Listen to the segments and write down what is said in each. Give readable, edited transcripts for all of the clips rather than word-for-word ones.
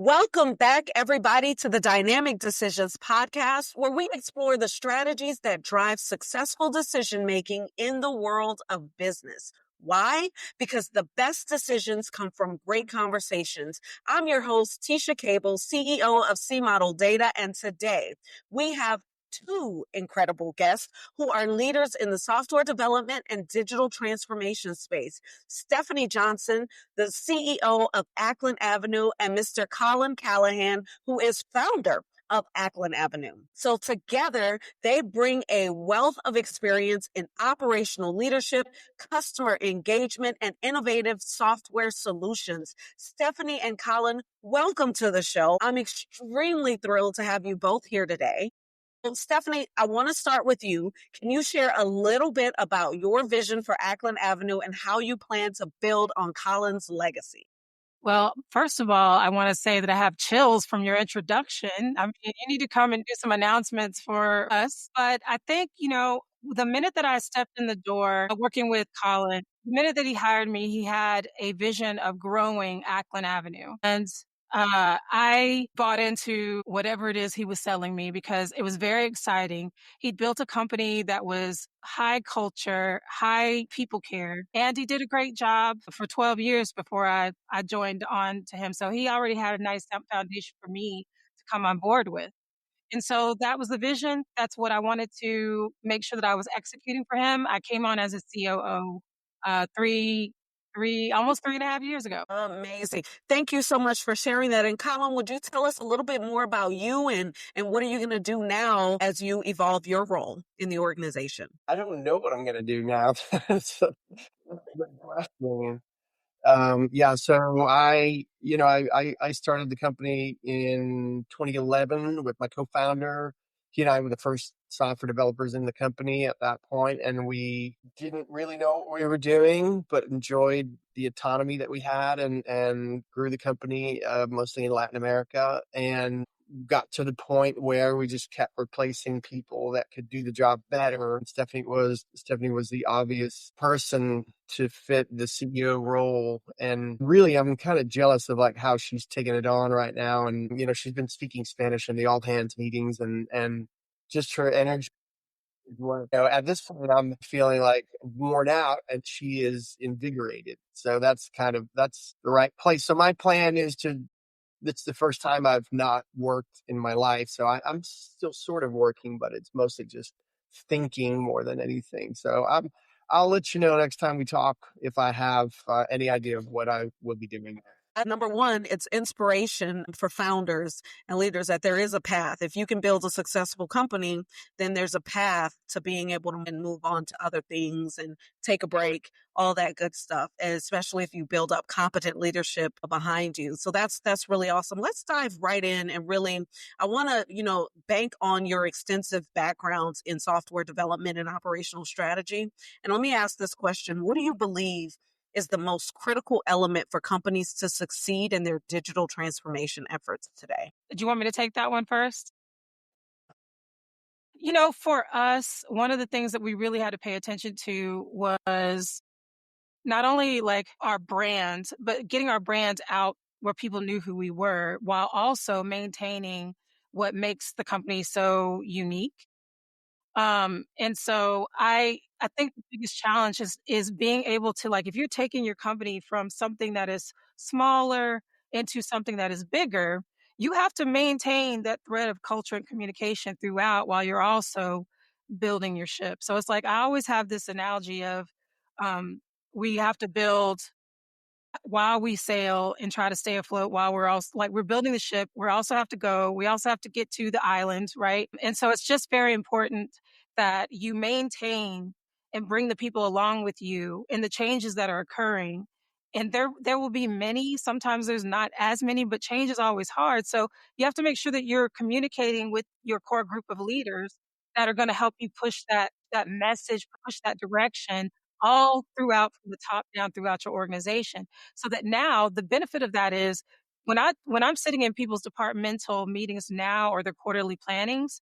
Welcome back, everybody, to the Dynamic Decisions podcast, where we explore the strategies that drive successful decision making in the world of business. Why? Because the best decisions come from great conversations. I'm your host, Teasha Cable, CEO of C Model Data, and today we have two incredible guests who are leaders in the software development and digital transformation space. Stephanie Johnson, the CEO of Acklen Avenue, and Mr. Colin Callahan, who is founder of Acklen Avenue. So together, they bring a wealth of experience in operational leadership, customer engagement, and innovative software solutions. Stephanie and Colin, welcome to the show. I'm extremely thrilled to have you both here today. Well, Stephanie, I want to start with you. Can you share a little bit about your vision for Acklen Avenue and how you plan to build on Colin's legacy? Well, first of all, I want to say that I have chills from your introduction. I mean, you need to come and do some announcements for us. But I think, the minute that I stepped in the door working with Colin, the minute that he hired me, he had a vision of growing Acklen Avenue. And I bought into whatever it is he was selling me because it was very exciting. He'd built a company that was high culture, high people care, and he did a great job for 12 years before I joined on to him. So he already had a nice foundation for me to come on board with. And so that was the vision. That's what I wanted to make sure that I was executing for him. I came on as a COO almost 3.5 years ago. Amazing. Thank you so much for sharing that. And Colin, would you tell us a little bit more about you and what are you going to do now as you evolve your role in the organization? I don't know what I'm going to do now. So, that's a good question. So I started the company in 2011 with my co-founder. He and I were the first software developers in the company at that point, and we didn't really know what we were doing, but enjoyed the autonomy that we had and grew the company mostly in Latin America, and got to the point where we just kept replacing people that could do the job better. Stephanie was the obvious person to fit the CEO role. And really, I'm kind of jealous of like how she's taking it on right now. And, she's been speaking Spanish in the all hands meetings and just her energy. At this point, I'm feeling like worn out and she is invigorated. So that's the right place. So my plan is it's the first time I've not worked in my life. So I'm still sort of working, but it's mostly just thinking more than anything. So I'll let you know next time we talk if I have any idea of what I will be doing. Number one, it's inspiration for founders and leaders that there is a path. If you can build a successful company, then there's a path to being able to move on to other things and take a break, all that good stuff, and especially if you build up competent leadership behind you. So that's really awesome. Let's dive right in and really, I want to, bank on your extensive backgrounds in software development and operational strategy. And let me ask this question. What do you believe is the most critical element for companies to succeed in their digital transformation efforts today? Do you want me to take that one first? For us, one of the things that we really had to pay attention to was not only like our brand, but getting our brand out where people knew who we were while also maintaining what makes the company so unique. And so I think the biggest challenge is being able to, like, if you're taking your company from something that is smaller into something that is bigger, you have to maintain that thread of culture and communication throughout while you're also building your ship. So it's like I always have this analogy of um, we have to build while we sail and try to stay afloat while we're also like we're building the ship. We also have to go. We also have to get to the island, right? And so it's just very important that you maintain and bring the people along with you in the changes that are occurring. And there will be many. Sometimes there's not as many, but change is always hard. So you have to make sure that you're communicating with your core group of leaders that are going to help you push that message, push that direction all throughout from the top down throughout your organization. So that now the benefit of that is when I'm sitting in people's departmental meetings now or their quarterly plannings,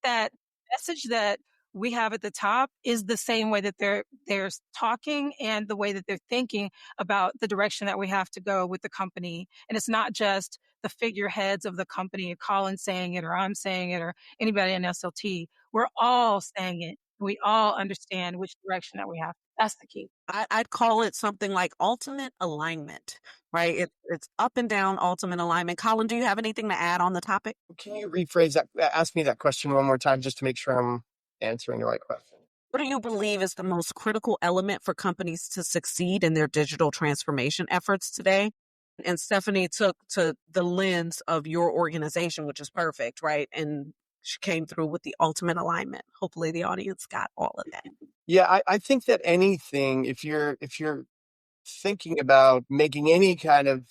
that message that we have at the top is the same way that they're talking and the way that they're thinking about the direction that we have to go with the company. And it's not just the figureheads of the company, Colin saying it, or I'm saying it, or anybody in SLT. We're all saying it. We all understand which direction that we have. That's the key. I'd call it something like ultimate alignment, right? It's up and down ultimate alignment. Colin, do you have anything to add on the topic? Can you rephrase that? Ask me that question one more time just to make sure I'm answering the right question. What do you believe is the most critical element for companies to succeed in their digital transformation efforts today? And Stephanie took to the lens of your organization, which is perfect, right? And she came through with the ultimate alignment. Hopefully the audience got all of that. Yeah, I think that anything, if you're thinking about making any kind of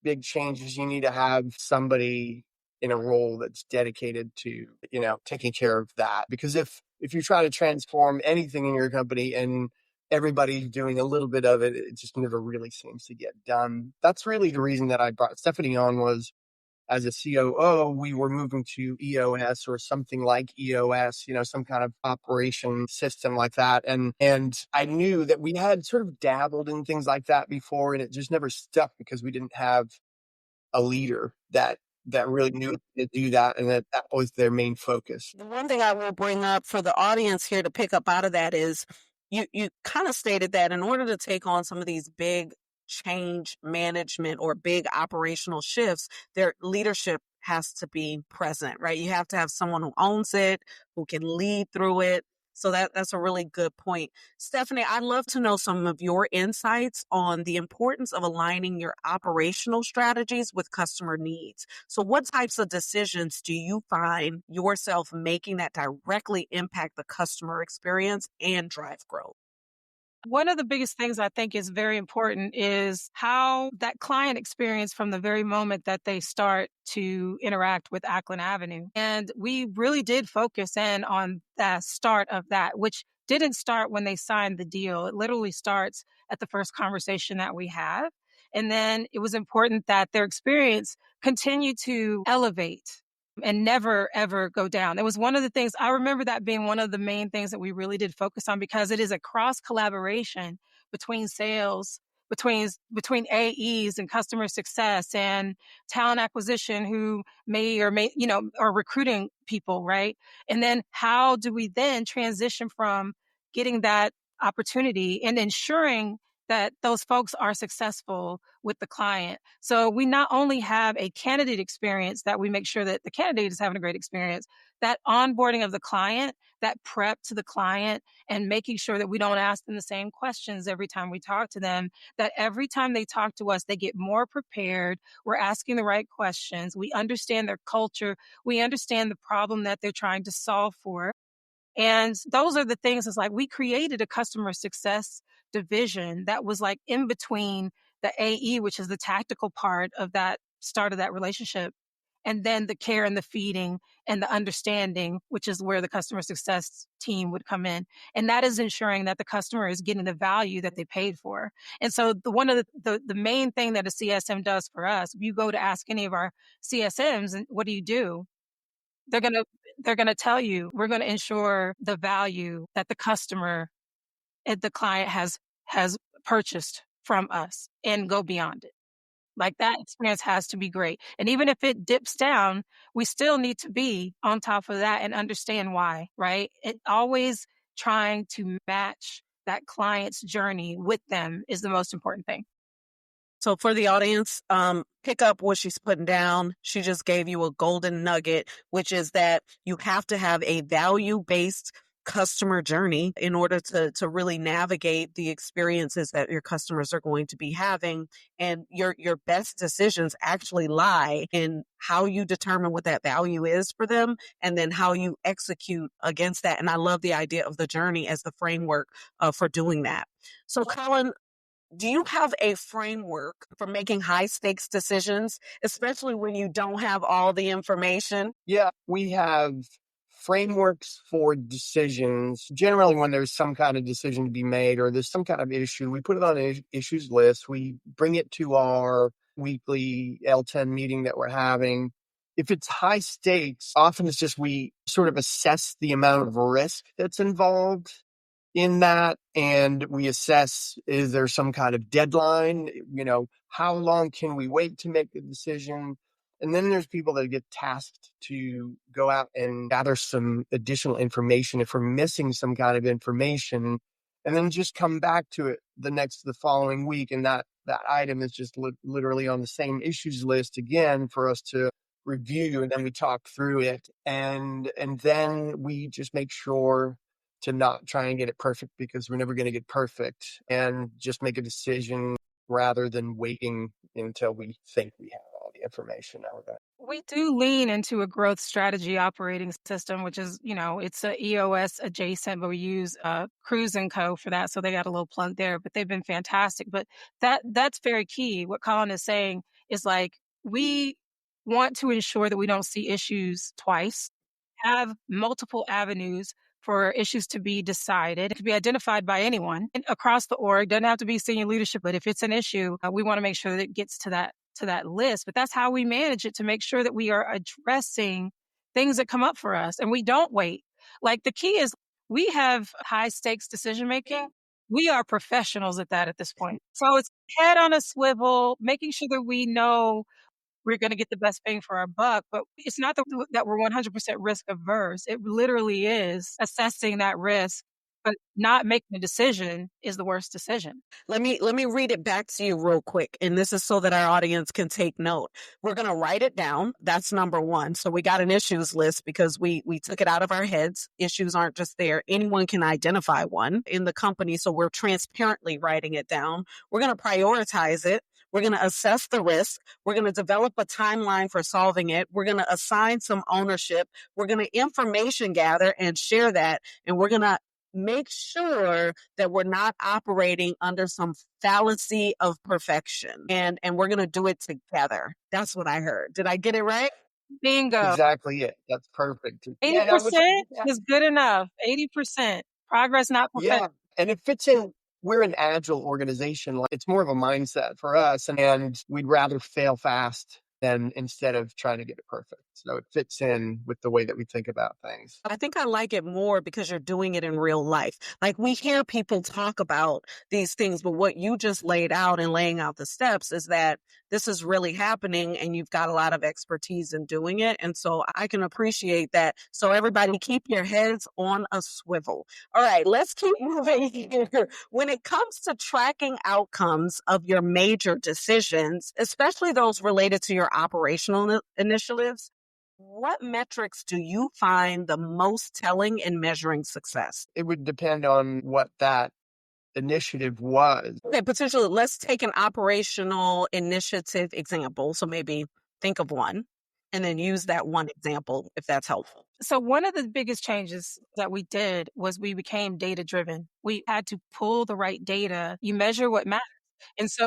big changes, you need to have somebody in a role that's dedicated to, taking care of that. Because if you try to transform anything in your company and everybody's doing a little bit of it, it just never really seems to get done. That's really the reason that I brought Stephanie on was as a COO, we were moving to EOS or something like EOS, some kind of operation system like that. And I knew that we had sort of dabbled in things like that before, and it just never stuck because we didn't have a leader that really knew to do that, and that was their main focus. The one thing I will bring up for the audience here to pick up out of that is you kind of stated that in order to take on some of these big change management or big operational shifts, their leadership has to be present, right? You have to have someone who owns it, who can lead through it. So that's a really good point. Stephanie, I'd love to know some of your insights on the importance of aligning your operational strategies with customer needs. So what types of decisions do you find yourself making that directly impact the customer experience and drive growth? One of the biggest things I think is very important is how that client experience from the very moment that they start to interact with Acklen Avenue. And we really did focus in on the start of that, which didn't start when they signed the deal. It literally starts at the first conversation that we have. And then it was important that their experience continue to elevate and never ever go down. It was one of the things I remember that being one of the main things that we really did focus on because it is a cross collaboration between sales, between AEs and customer success and talent acquisition who are recruiting people, right? And then how do we then transition from getting that opportunity and ensuring that those folks are successful with the client. So we not only have a candidate experience that we make sure that the candidate is having a great experience, that onboarding of the client, that prep to the client, and making sure that we don't ask them the same questions every time we talk to them, that every time they talk to us, they get more prepared. We're asking the right questions. We understand their culture. We understand the problem that they're trying to solve for. And those are the things. It's like we created a customer success division that was like in between the AE, which is the tactical part of that start of that relationship, and then the care and the feeding and the understanding, which is where the customer success team would come in. And that is ensuring that the customer is getting the value that they paid for. And so one of the main thing that a CSM does for us, if you go to ask any of our CSMs, and what do you do? They're going to tell you, we're going to ensure the value that the customer and the client has purchased from us and go beyond it. Like that experience has to be great. And even if it dips down, we still need to be on top of that and understand why, right? It always trying to match that client's journey with them is the most important thing. So for the audience, pick up what she's putting down. She just gave you a golden nugget, which is that you have to have a value-based customer journey in order to really navigate the experiences that your customers are going to be having. And your best decisions actually lie in how you determine what that value is for them and then how you execute against that. And I love the idea of the journey as the framework for doing that. So Colin, do you have a framework for making high stakes decisions, especially when you don't have all the information? Yeah, we have frameworks for decisions. Generally, when there's some kind of decision to be made or there's some kind of issue, we put it on an issues list. We bring it to our weekly L10 meeting that we're having. if it's high stakes, often it's just we sort of assess the amount of risk that's involved in that, and we assess, is there some kind of deadline? How long can we wait to make the decision? And then there's people that get tasked to go out and gather some additional information if we're missing some kind of information, and then just come back to it the following week, and that item is just literally on the same issues list again for us to review, and then we talk through it, and then we just make sure to not try and get it perfect, because we're never going to get perfect, and just make a decision rather than waiting until we think we have all the information. We do lean into a growth strategy operating system, which is, it's a EOS adjacent, but we use Cruise and Co for that. So they got a little plug there, but they've been fantastic. But that's very key. What Colin is saying is like, we want to ensure that we don't see issues twice, have multiple avenues for issues to be decided. It could be identified by anyone across the org. Doesn't have to be senior leadership, but if it's an issue, we want to make sure that it gets to that list. But that's how we manage it, to make sure that we are addressing things that come up for us and we don't wait. Like, the key is, we have high stakes decision making. We are professionals at that at this point. So it's head on a swivel, making sure that we know we're going to get the best bang for our buck. But it's not that we're 100% risk averse. It literally is assessing that risk, but not making a decision is the worst decision. Let me read it back to you real quick. And this is so that our audience can take note. We're going to write it down. That's number one. So we got an issues list because we took it out of our heads. Issues aren't just there. Anyone can identify one in the company. So we're transparently writing it down. We're going to prioritize it. We're going to assess the risk. We're going to develop a timeline for solving it. We're going to assign some ownership. We're going to information gather and share that. And we're going to make sure that we're not operating under some fallacy of perfection. And we're going to do it together. That's what I heard. Did I get it right? Bingo. Exactly it. That's perfect. 80% is good enough. 80%. Progress, not perfection. Yeah. And it fits in. We're an agile organization. It's more of a mindset for us, and we'd rather fail fast than instead of trying to get it perfect. So it fits in with the way that we think about things. I think I like it more because you're doing it in real life. Like, we hear people talk about these things, but what you just laid out and laying out the steps is that this is really happening and you've got a lot of expertise in doing it. And so I can appreciate that. So everybody, keep your heads on a swivel. All right, let's keep moving here. When it comes to tracking outcomes of your major decisions, especially those related to your operational initiatives, what metrics do you find the most telling in measuring success? It would depend on what that initiative was. Okay, potentially, let's take an operational initiative example. So maybe think of one and then use that one example if that's helpful. So one of the biggest changes that we did was we became data driven. We had to pull the right data. You measure what matters. And so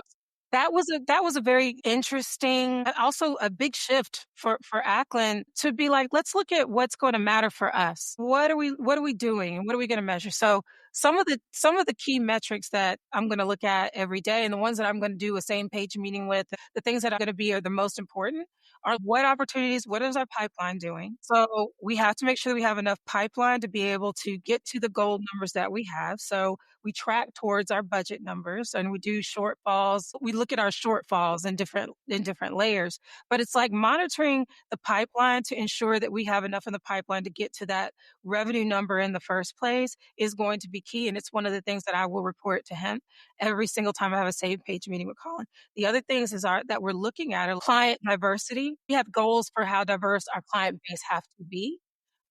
that was a very interesting, also a big shift for Acklen, to be like, let's look at what's going to matter for us. What are we doing, and what are we going to measure? So some of the key metrics that I'm going to look at every day, and the ones that I'm going to do a same page meeting with, the things that are going to be are the most important, are what opportunities, what is our pipeline doing? So we have to make sure that we have enough pipeline to be able to get to the goal numbers that we have. So we track towards our budget numbers, and we do shortfalls. We look at our shortfalls in different layers, but it's like monitoring the pipeline to ensure that we have enough in the pipeline to get to that revenue number in the first place is going to be key. And it's one of the things that I will report to him every single time I have a same page meeting with Colin. The other things that we're looking at are client diversity. We have goals for how diverse our client base have to be.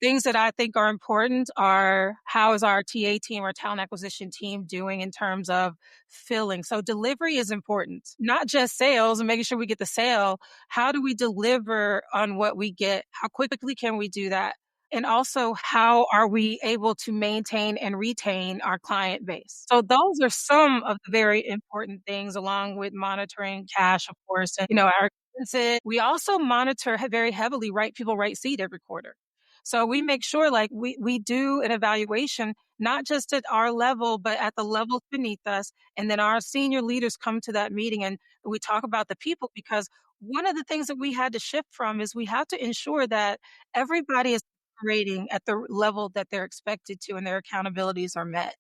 Things that I think are important are, how is our TA team, our talent acquisition team, doing in terms of filling? So delivery is important, not just sales and making sure we get the sale. How do we deliver on what we get? How quickly can we do that? And also, how are we able to maintain and retain our client base? So those are some of the very important things, along with monitoring cash, of course, and, our expenses. We also monitor very heavily right people, right seat every quarter. So we make sure, like, we do an evaluation, not just at our level, but at the levels beneath us. And then our senior leaders come to that meeting and we talk about the people, because one of the things that we had to shift from is we have to ensure that everybody is operating at the level that they're expected to and their accountabilities are met.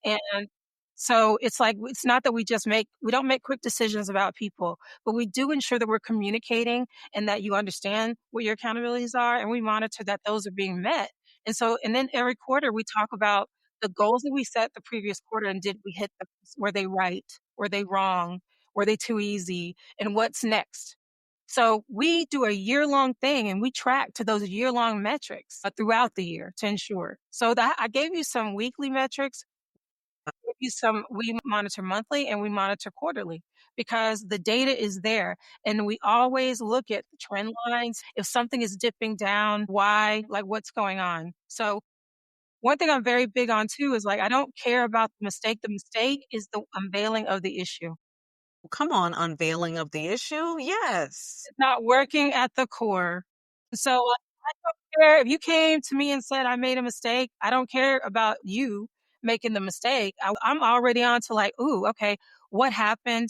And so it's like it's not that we don't make quick decisions about people, but we do ensure that we're communicating and that you understand what your accountabilities are and we monitor that those are being met. And then every quarter we talk about the goals that we set the previous quarter and did we hit them? Were they right? Were they wrong? Were they too easy? And what's next? So we do a year-long thing and we track to those year-long metrics throughout the year to ensure. So that I gave you some weekly metrics. We monitor monthly and we monitor quarterly because the data is there and we always look at the trend lines. If something is dipping down, why, like what's going on? So one thing I'm very big on too is like, I don't care about the mistake. The mistake is the unveiling of the issue. Come on, unveiling of the issue. Yes. It's not working at the core. So like, I don't care if you came to me and said I made a mistake. I don't care about you making the mistake. I'm already on to like, ooh, okay, what happened?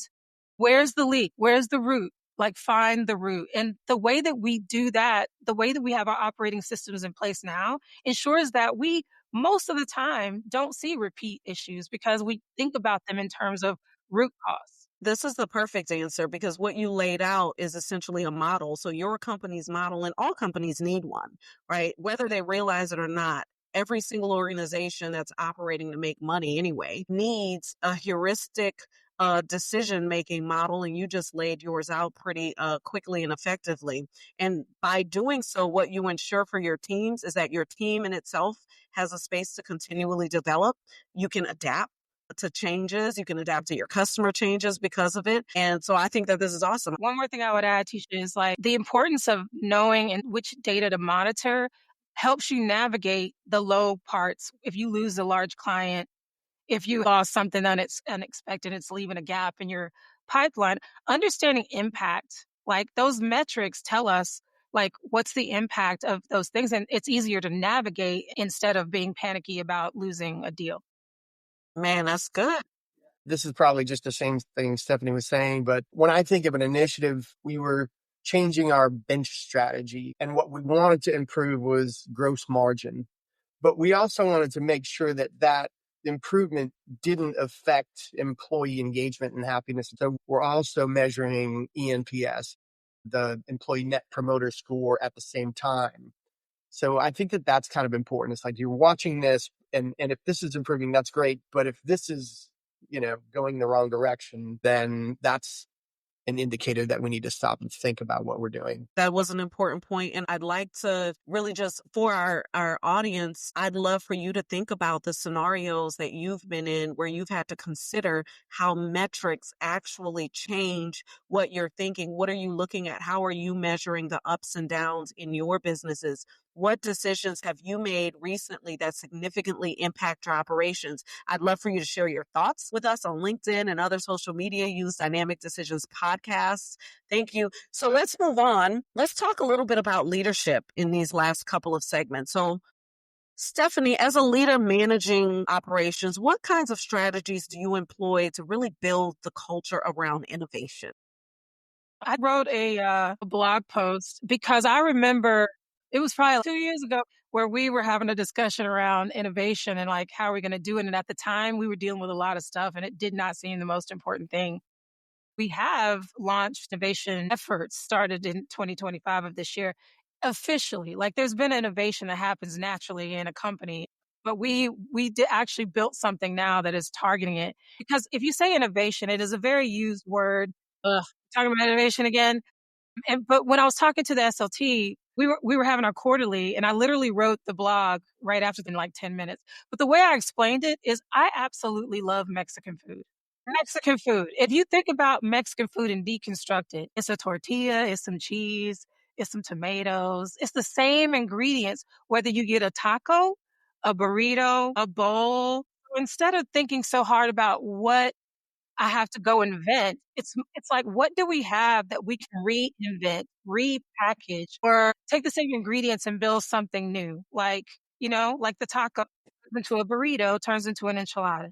Where's the leak? Where's the root? Like find the root. And the way that we do that, the way that we have our operating systems in place now ensures that we most of the time don't see repeat issues because we think about them in terms of root cause. This is the perfect answer because what you laid out is essentially a model. So your company's model, and all companies need one, right? Whether they realize it or not, every single organization that's operating to make money anyway needs a heuristic decision making model. And you just laid yours out pretty quickly and effectively. And by doing so, what you ensure for your teams is that your team in itself has a space to continually develop. You can adapt to changes. You can adapt to your customer changes because of it. And so I think that this is awesome. One more thing I would add, Teasha, is like the importance of knowing and which data to monitor helps you navigate the low parts. If you lose a large client, if you lost something unexpected, it's leaving a gap in your pipeline, understanding impact, like those metrics tell us like what's the impact of those things. And it's easier to navigate instead of being panicky about losing a deal. Man, that's good. This is probably just the same thing Stephanie was saying, but when I think of an initiative, we were changing our bench strategy. And what we wanted to improve was gross margin. But we also wanted to make sure that that improvement didn't affect employee engagement and happiness. So we're also measuring ENPS, the employee net promoter score, at the same time. So I think that that's kind of important. It's like you're watching this, and if this is improving, that's great. But if this is, going the wrong direction, then that's an indicator that we need to stop and think about what we're doing. That was an important point. And I'd like to really just, for our audience, I'd love for you to think about the scenarios that you've been in where you've had to consider how metrics actually change what you're thinking. What are you looking at? How are you measuring the ups and downs in your businesses? What decisions have you made recently that significantly impact your operations? I'd love for you to share your thoughts with us on LinkedIn and other social media. Use Dynamic Decisions podcasts. Thank you. So let's move on. Let's talk a little bit about leadership in these last couple of segments. So, Stephanie, as a leader managing operations, what kinds of strategies do you employ to really build the culture around innovation? I wrote a blog post because I remember it was probably 2 years ago where we were having a discussion around innovation and like how are we going to do it. And at the time, we were dealing with a lot of stuff, and it did not seem the most important thing. We have launched innovation efforts started in 2025 of this year officially. Like there's been innovation that happens naturally in a company, but we did actually built something now that is targeting it. Because if you say innovation, it is a very used word. Ugh, talking about innovation again. But when I was talking to the SLT, we were having our quarterly, and I literally wrote the blog right after in like 10 minutes. But the way I explained it is I absolutely love Mexican food. Mexican food. If you think about Mexican food and deconstruct it, it's a tortilla, it's some cheese, it's some tomatoes. It's the same ingredients, whether you get a taco, a burrito, a bowl. Instead of thinking so hard about what I have to go invent, it's like, what do we have that we can reinvent, repackage, or take the same ingredients and build something new? Like the taco turns into a burrito, turns into an enchilada.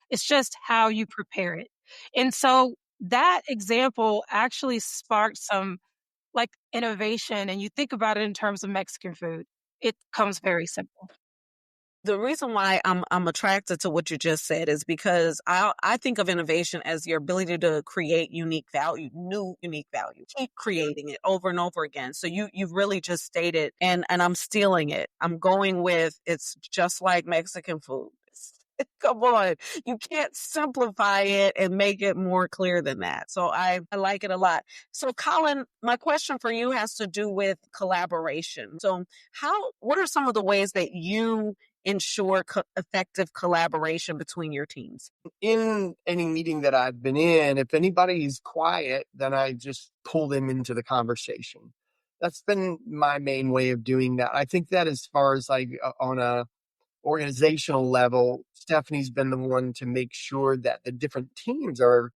It's just how you prepare it. And so that example actually sparked some like innovation. And you think about it in terms of Mexican food, it comes very simple. The reason why I'm attracted to what you just said is because I think of innovation as your ability to create unique value, new unique value. Keep creating it over and over again. So you've really just stated, and I'm stealing it. I'm going with it's just like Mexican food. Come on. You can't simplify it and make it more clear than that. So I like it a lot. So Colin, my question for you has to do with collaboration. So what are some of the ways that you ensure effective collaboration between your teams? In any meeting that I've been in, if anybody's quiet, then I just pull them into the conversation. That's been my main way of doing that. I think that as far as like on a organizational level, Stephanie's been the one to make sure that the different teams are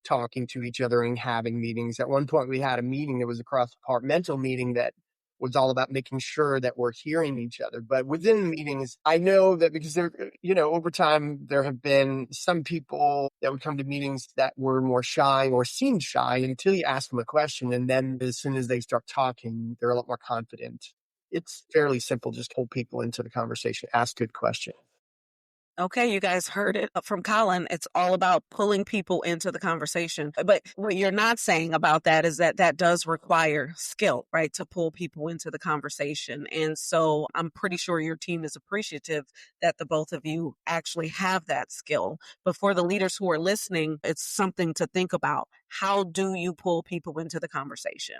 talking to each other and having meetings. At one point, we had a meeting that was a cross-departmental meeting that was all about making sure that we're hearing each other. But within meetings, I know that because there, over time, there have been some people that would come to meetings that were more shy or seemed shy until you ask them a question. And then as soon as they start talking, they're a lot more confident. It's fairly simple. Just hold people into the conversation, ask good questions. Okay, you guys heard it from Colin. It's all about pulling people into the conversation. But what you're not saying about that is that that does require skill, right? To pull people into the conversation. And so I'm pretty sure your team is appreciative that the both of you actually have that skill. But for the leaders who are listening, it's something to think about. How do you pull people into the conversation?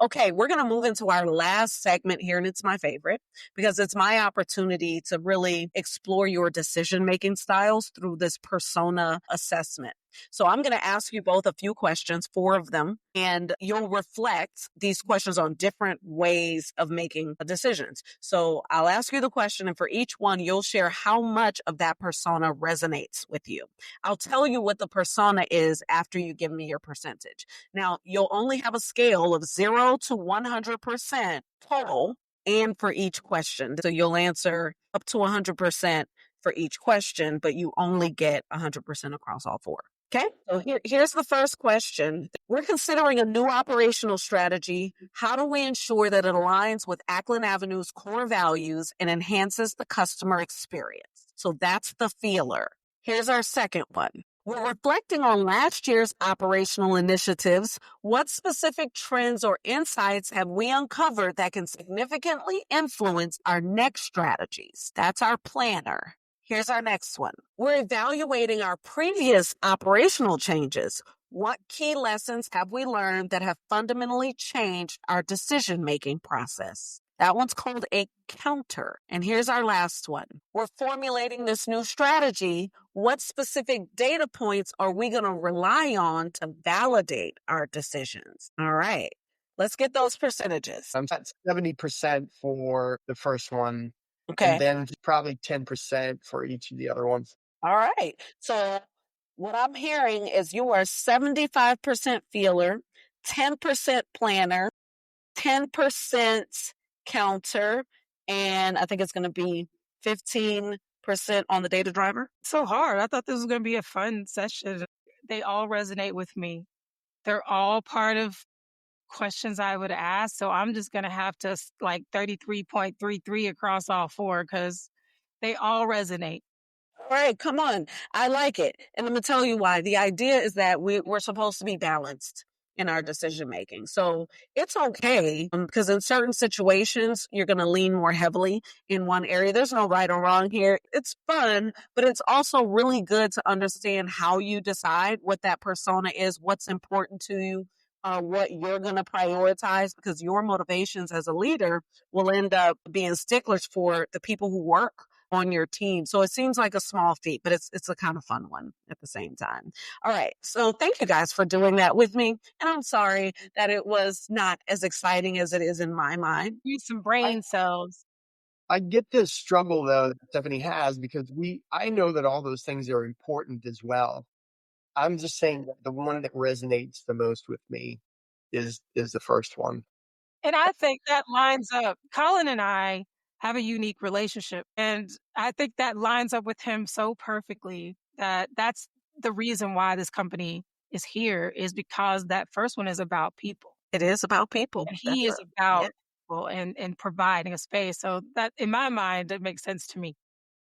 Okay, we're going to move into our last segment here, and it's my favorite because it's my opportunity to really explore your decision-making styles through this persona assessment. So I'm going to ask you both a few questions, 4 of them, and you'll reflect these questions on different ways of making decisions. So I'll ask you the question, and for each one, you'll share how much of that persona resonates with you. I'll tell you what the persona is after you give me your percentage. Now, you'll only have a scale of 0 to 100% total and for each question. So you'll answer up to 100% for each question, but you only get 100% across all 4. Okay, so here's the first question. We're considering a new operational strategy. How do we ensure that it aligns with Acklen Avenue's core values and enhances the customer experience? So that's the feeler. Here's our second one. We're reflecting on last year's operational initiatives. What specific trends or insights have we uncovered that can significantly influence our next strategies? That's our planner. Here's our next one. We're evaluating our previous operational changes. What key lessons have we learned that have fundamentally changed our decision-making process? That one's called a counter. And here's our last one. We're formulating this new strategy. What specific data points are we going to rely on to validate our decisions? All right. Let's get those percentages. I'm at 70% for the first one. Okay. And then probably 10% for each of the other ones. All right. So what I'm hearing is you are 75% feeler, 10% planner, 10% counter, and I think it's going to be 15% on the data driver. So hard. I thought this was going to be a fun session. They all resonate with me. They're all part of questions I would ask. So I'm just going to have to like 33.33 across all 4 because they all resonate. All right, come on. I like it. And I'm going to tell you why. The idea is that we're supposed to be balanced in our decision making. So it's okay because in certain situations, you're going to lean more heavily in one area. There's no right or wrong here. It's fun, but it's also really good to understand how you decide what that persona is, what's important to you, what you're going to prioritize, because your motivations as a leader will end up being sticklers for the people who work on your team. So it seems like a small feat, but it's a kind of fun one at the same time. All right. So thank you guys for doing that with me. And I'm sorry that it was not as exciting as it is in my mind. Need some brain cells. I get this struggle though that Stephanie has because I know that all those things are important as well. I'm just saying that the one that resonates the most with me is the first one. And I think that lines up. Colin and I have a unique relationship, and I think that lines up with him so perfectly that that's the reason why this company is here is because that first one is about people. It is about people. And That's he is yeah. about people and providing a space. So that in my mind, it makes sense to me.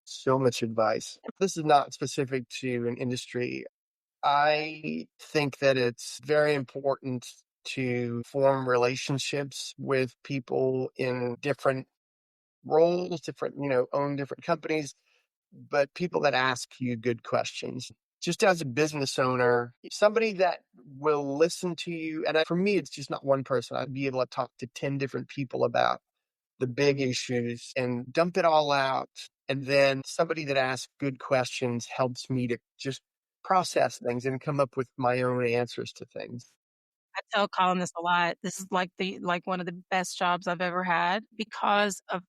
So much advice. This is not specific to an industry. I think that it's very important to form relationships with people in different roles, different, own different companies, but people that ask you good questions. Just as a business owner, somebody that will listen to you. And for me, it's just not one person. I'd be able to talk to 10 different people about the big issues and dump it all out. And then somebody that asks good questions helps me to just process things and come up with my own answers to things. I tell Colin this a lot. This is like one of the best jobs I've ever had because of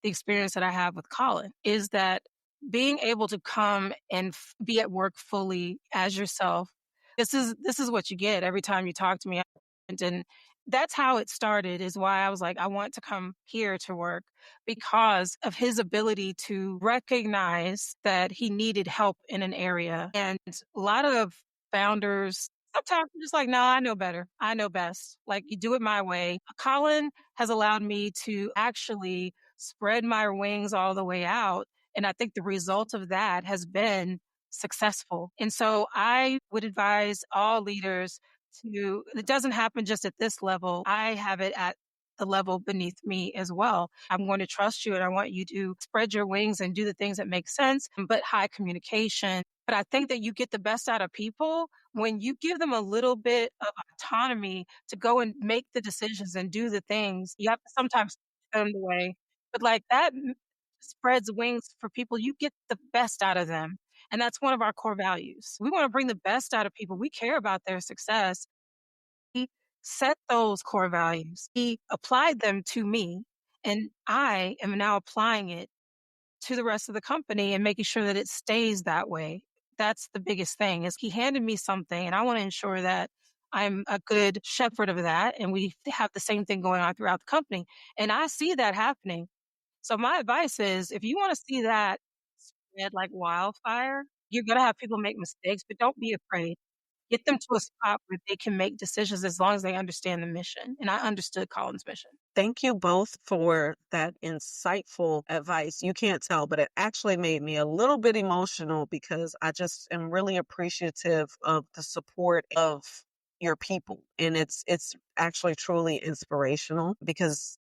the experience that I have with Colin is that being able to come and be at work fully as yourself. This is what you get every time you talk to me, and that's how it started. Is why I was like, I want to come here to work because of his ability to recognize that he needed help in an area, and a lot of founders. Sometimes I'm just like, no, I know better. I know best. Like, you do it my way. Colin has allowed me to actually spread my wings all the way out. And I think the result of that has been successful. And so I would advise all leaders it doesn't happen just at this level. I have it at the level beneath me as well. I'm going to trust you and I want you to spread your wings and do the things that make sense, but high communication. But I think that you get the best out of people when you give them a little bit of autonomy to go and make the decisions and do the things. You have to sometimes push them away, but like that spreads wings for people. You get the best out of them. And that's one of our core values. We want to bring the best out of people. We care about their success. He set those core values. He applied them to me, and I am now applying it to the rest of the company and making sure that it stays that way. That's the biggest thing is he handed me something and I want to ensure that I'm a good shepherd of that and we have the same thing going on throughout the company. And I see that happening. So my advice is if you want to see that spread like wildfire, you're going to have people make mistakes, but don't be afraid. Get them to a spot where they can make decisions as long as they understand the mission. And I understood Colin's mission. Thank you both for that insightful advice. You can't tell, but it actually made me a little bit emotional because I just am really appreciative of the support of your people. And it's actually truly inspirational because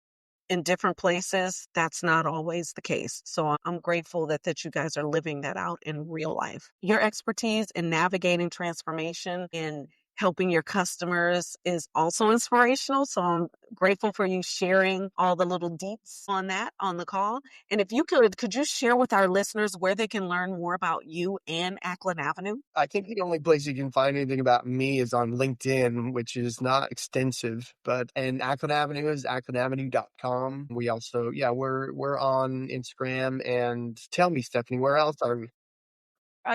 in different places, that's not always the case. So I'm grateful that you guys are living that out in real life. Your expertise in navigating transformation and helping your customers is also inspirational. So I'm grateful for you sharing all the little deets on that on the call. And if you could you share with our listeners where they can learn more about you and Acklen Avenue? I think the only place you can find anything about me is on LinkedIn, which is not extensive, and Acklen Avenue is acklenavenue.com. We also, we're on Instagram. And tell me, Stephanie, where else are we?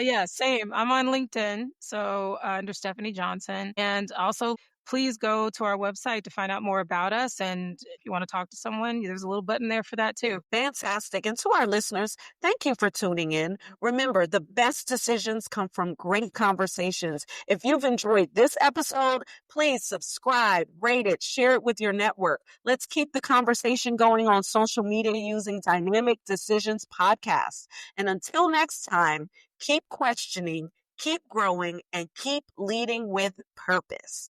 Yeah, same. I'm on LinkedIn, so under Stephanie Johnson. And also, please go to our website to find out more about us. And if you want to talk to someone, there's a little button there for that too. Fantastic. And to our listeners, thank you for tuning in. Remember, the best decisions come from great conversations. If you've enjoyed this episode, please subscribe, rate it, share it with your network. Let's keep the conversation going on social media using Dynamic Decisions Podcast. And until next time, keep questioning, keep growing, and keep leading with purpose.